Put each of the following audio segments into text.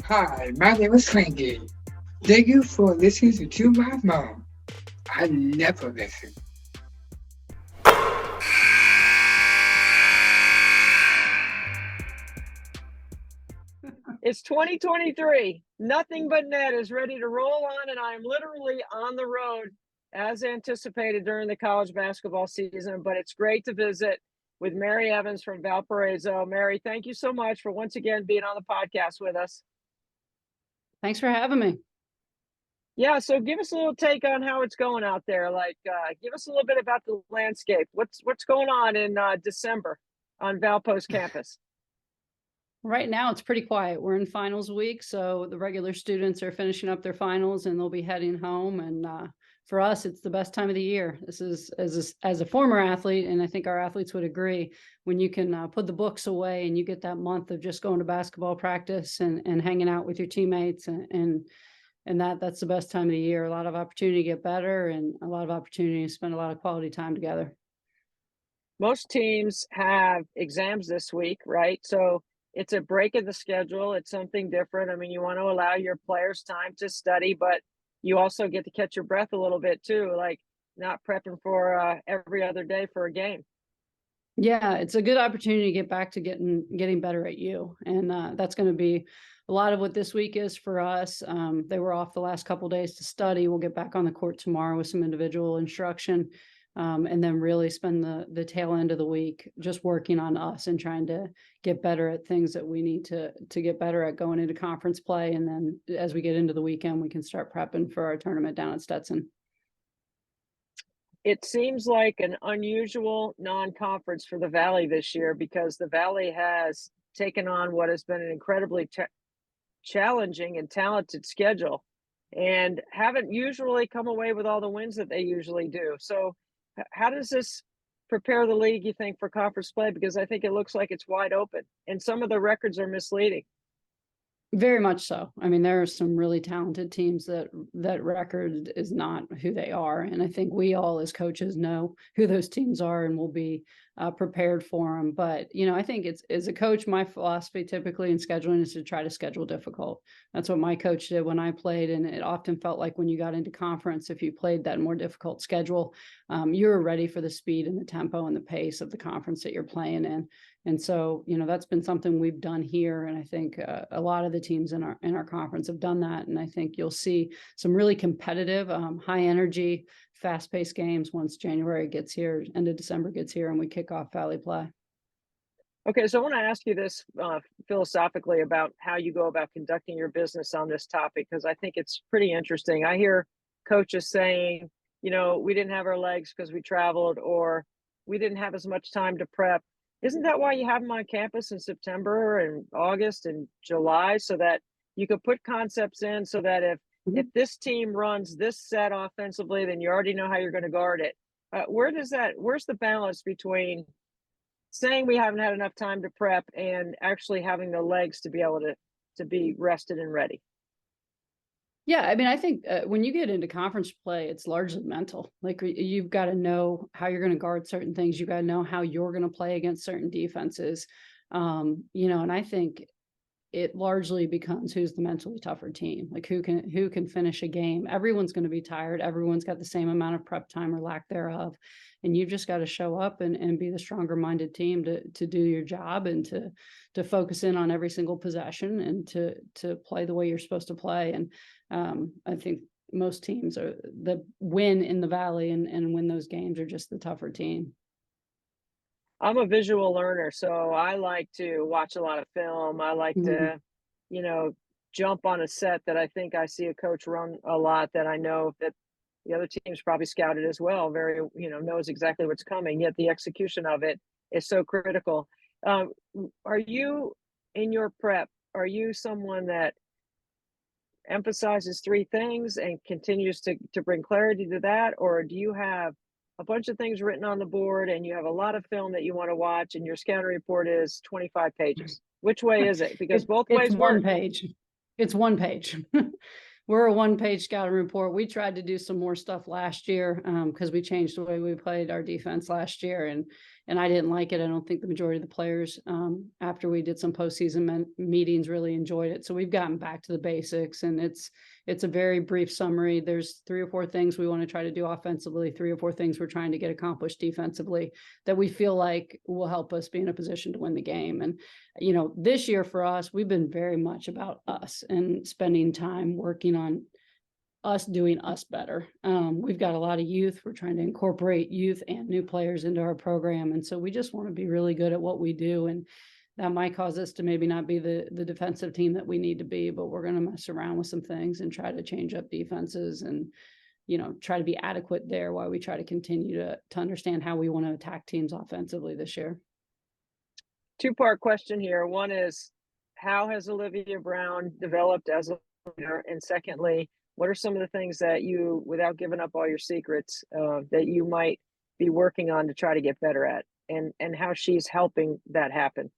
Hi, my name is Frankie. Thank you for listening to my mom. I never listen. It's 2023. Nothing but net is ready to roll on, and I am literally on the road as anticipated during the college basketball season. But it's great to visit with Mary Evans from Valparaiso. Mary, thank you so much for once again being on the podcast with us. Thanks for having me. Yeah, so give us a little take on how it's going out there. Give us a little bit about the landscape. What's going on in December on Valpo's campus? Right now, it's pretty quiet. We're in finals week, so the regular students are finishing up their finals and they'll be heading home. And for us, it's the best time of the year. This is as a former athlete, and I think our athletes would agree, when you can put the books away and you get that month of just going to basketball practice and hanging out with your teammates and that's the best time of the year. A lot of opportunity to get better and a lot of opportunity to spend a lot of quality time together. Most teams have exams this week, right? So it's a break in the schedule. It's something different. I mean, you want to allow your players time to study, but you also get to catch your breath a little bit too, like not prepping for every other day for a game. Yeah, it's a good opportunity to get back to getting better at you. And that's going to be a lot of what this week is for us. They were off the last couple of days to study. We'll get back on the court tomorrow with some individual instruction. And then really spend the tail end of the week just working on us and trying to get better at things that we need to get better at going into conference play. And then as we get into the weekend, we can start prepping for our tournament down at Stetson. It seems like an unusual non-conference for the Valley this year because the Valley has taken on what has been an incredibly challenging and talented schedule and haven't usually come away with all the wins that they usually do. So how does this prepare the league, you think, for conference play? Because I think it looks like it's wide open and some of the records are misleading. Very much so. I mean, there are some really talented teams that record is not who they are. And I think we all as coaches know who those teams are and will be prepared for them. But, I think it's, as a coach, my philosophy typically in scheduling is to try to schedule difficult. That's what my coach did when I played. And it often felt like when you got into conference, if you played that more difficult schedule, you were ready for the speed and the tempo and the pace of the conference that you're playing in. And so, that's been something we've done here. And I think a lot of the teams in our conference have done that. And I think you'll see some really competitive, high energy, fast paced games once January gets here, end of December gets here, and we kick off Valley play. Okay, so I want to ask you this philosophically about how you go about conducting your business on this topic, because I think it's pretty interesting. I hear coaches saying, we didn't have our legs because we traveled, or we didn't have as much time to prep. Isn't that why you have them on campus in September and August and July, so that you could put concepts in so that if this team runs this set offensively, then you already know how you're going to guard it? Where's the balance between saying we haven't had enough time to prep and actually having the legs to be able to be rested and ready? Yeah, I mean, I think when you get into conference play, it's largely mental. Like, you've got to know how you're going to guard certain things. You've got to know how you're going to play against certain defenses. And I think it largely becomes who's the mentally tougher team, like who can finish a game. Everyone's going to be tired. Everyone's got the same amount of prep time or lack thereof. And you've just got to show up and be the stronger minded team to do your job and to focus in on every single possession and to play the way you're supposed to play. And I think most teams are the win in the Valley and win those games are just the tougher team. I'm a visual learner, so I like to watch a lot of film. I like to, jump on a set that I think I see a coach run a lot, that I know that the other team's probably scouted as well, very, knows exactly what's coming, yet the execution of it is so critical. Are you, in your prep, are you someone that emphasizes three things and continues to bring clarity to that? Or do you have a bunch of things written on the board and you have a lot of film that you want to watch and your scouting report is 25 pages? Which way is it? Because both ways work. One page. It's one page. We're a one-page scouting report. We tried to do some more stuff last year because we changed the way we played our defense last year. And and I didn't like it. I don't think the majority of the players, after we did some postseason meetings, really enjoyed it. So we've gotten back to the basics, and it's a very brief summary. There's 3 or 4 things we want to try to do offensively, 3 or 4 things we're trying to get accomplished defensively that we feel like will help us be in a position to win the game. And, this year for us, we've been very much about us and spending time working on us doing us better. We've got a lot of youth. We're trying to incorporate youth and new players into our program. And so we just want to be really good at what we do. And that might cause us to maybe not be the defensive team that we need to be, but we're going to mess around with some things and try to change up defenses and, try to be adequate there while we try to continue to understand how we want to attack teams offensively this year. 2-part question here. One is, how has Olivia Brown developed as a leader? And secondly, what are some of the things that you, without giving up all your secrets, that you might be working on to try to get better at, and how she's helping that happen?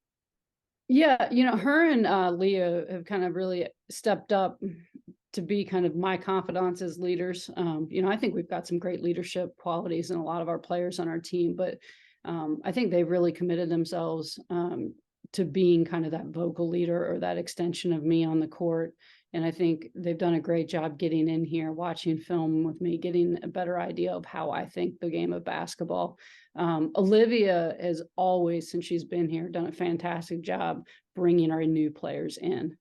Yeah, her and Leah have kind of really stepped up to be kind of my confidants as leaders. I think we've got some great leadership qualities in a lot of our players on our team, but I think they've really committed themselves to being kind of that vocal leader or that extension of me on the court. And I think they've done a great job getting in here, watching film with me, getting a better idea of how I think the game of basketball. Olivia has always, since she's been here, done a fantastic job bringing our new players in.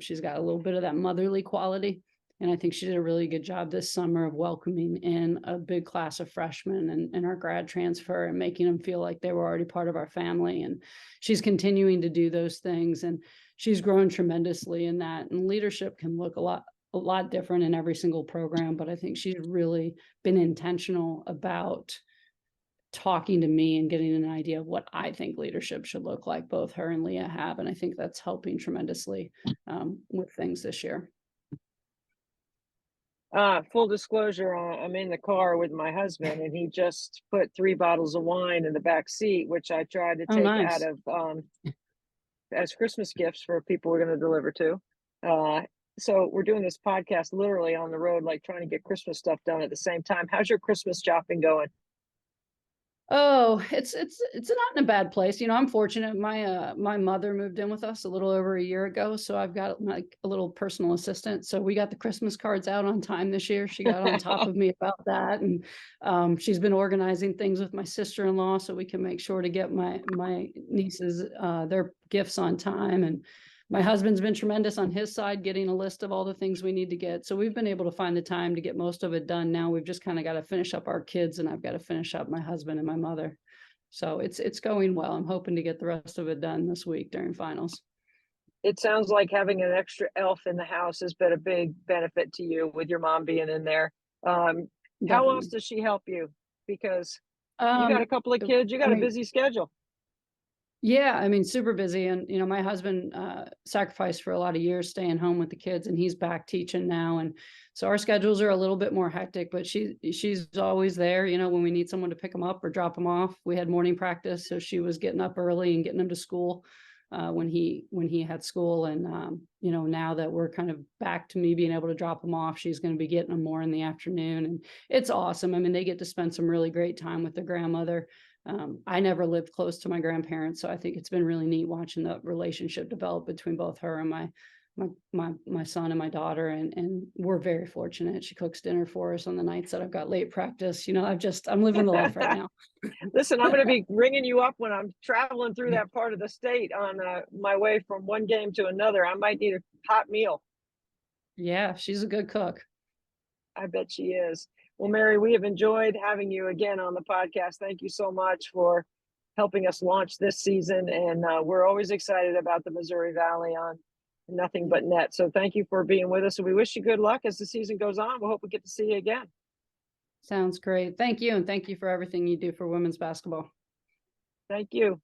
She's got a little bit of that motherly quality. And I think she did a really good job this summer of welcoming in a big class of freshmen and our grad transfer and making them feel like they were already part of our family. And she's continuing to do those things. And she's grown tremendously in that. And leadership can look a lot different in every single program. But I think she's really been intentional about talking to me and getting an idea of what I think leadership should look like. Both her and Leah have. And I think that's helping tremendously with things this year. Full disclosure, I'm in the car with my husband, and he just put 3 bottles of wine in the back seat, which I tried to take nice. out of as Christmas gifts for people we're going to deliver to. So we're doing this podcast literally on the road, like trying to get Christmas stuff done at the same time. How's your Christmas shopping going? Oh, it's not in a bad place. I'm fortunate. My mother moved in with us a little over a year ago, so I've got like a little personal assistant. So we got the Christmas cards out on time this year. She got on top of me about that, and she's been organizing things with my sister-in-law so we can make sure to get my nieces their gifts on time. And my husband's been tremendous on his side, getting a list of all the things we need to get. So we've been able to find the time to get most of it done. Now we've just kind of got to finish up our kids, and I've got to finish up my husband and my mother. So it's going well. I'm hoping to get the rest of it done this week during finals. It sounds like having an extra elf in the house has been a big benefit to you with your mom being in there. How else does she help you? Because you got a couple of kids, you got a busy schedule. Yeah, super busy. And, my husband sacrificed for a lot of years staying home with the kids, and he's back teaching now. And so our schedules are a little bit more hectic, but she's always there, when we need someone to pick them up or drop them off. We had morning practice, so she was getting up early and getting them to school when he had school. And, now that we're kind of back to me being able to drop them off, she's going to be getting them more in the afternoon. And it's awesome. They get to spend some really great time with their grandmother. I never lived close to my grandparents, so I think it's been really neat watching the relationship develop between both her and my son and my daughter. And we're very fortunate. She cooks dinner for us on the nights that I've got late practice. I'm living the life right now. Listen, I'm going to be ringing you up when I'm traveling through that part of the state on my way from one game to another. I might need a hot meal. Yeah, she's a good cook. I bet she is. Well, Mary, we have enjoyed having you again on the podcast. Thank you so much for helping us launch this season. And we're always excited about the Missouri Valley on Nothing But Net. So thank you for being with us. And we wish you good luck as the season goes on. We hope we get to see you again. Sounds great. Thank you. And thank you for everything you do for women's basketball. Thank you.